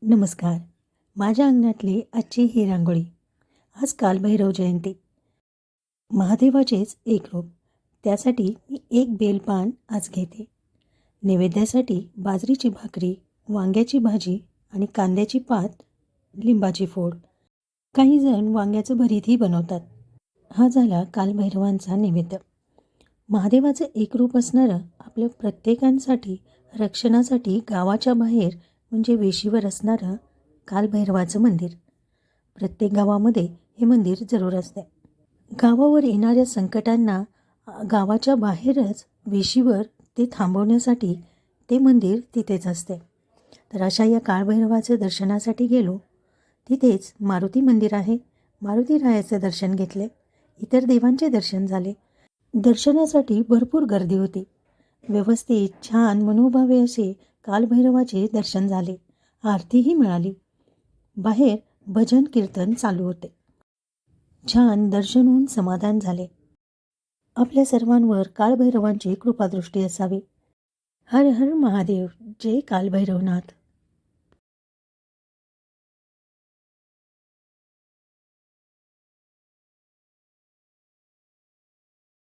नमस्कार. माझ्या अंगणातली आजची ही रांगोळी. आज कालभैरव जयंती. महादेवाचेच एक रूप. त्यासाठी मी एक बेलपान आज घेते. नैवेद्यासाठी बाजरीची भाकरी, वांग्याची भाजी आणि कांद्याची पात, लिंबाची फोड. काही जण वांग्याचं भरीतही बनवतात. हा झाला कालभैरवांचा नैवेद्य. महादेवाचं एक रूप असणारं आपल्या प्रत्येकांसाठी रक्षणासाठी गावाच्या बाहेर म्हणजे वेशीवर असणारं कालभैरवाचं मंदिर. प्रत्येक गावामध्ये हे मंदिर जरूर असते. गावावर येणाऱ्या संकटांना गावाच्या बाहेरच वेशीवर ते थांबवण्यासाठी ते मंदिर तिथेच असते. तर अशा या कालभैरवाचं दर्शनासाठी गेलो. तिथेच मारुती मंदिर आहे. मारुती रायाचं दर्शन घेतले. इतर देवांचे दर्शन झाले. दर्शनासाठी भरपूर गर्दी होती. व्यवस्थित छान मनोभावे असे कालभैरवाचे दर्शन झाले. आरतीही मिळाली. बाहेर भजन कीर्तन चालू होते. छान दर्शन होऊन समाधान झाले. आपल्या सर्वांवर कालभैरवांची कृपादृष्टी असावी. हर हर महादेव. जय कालभैरवनाथ.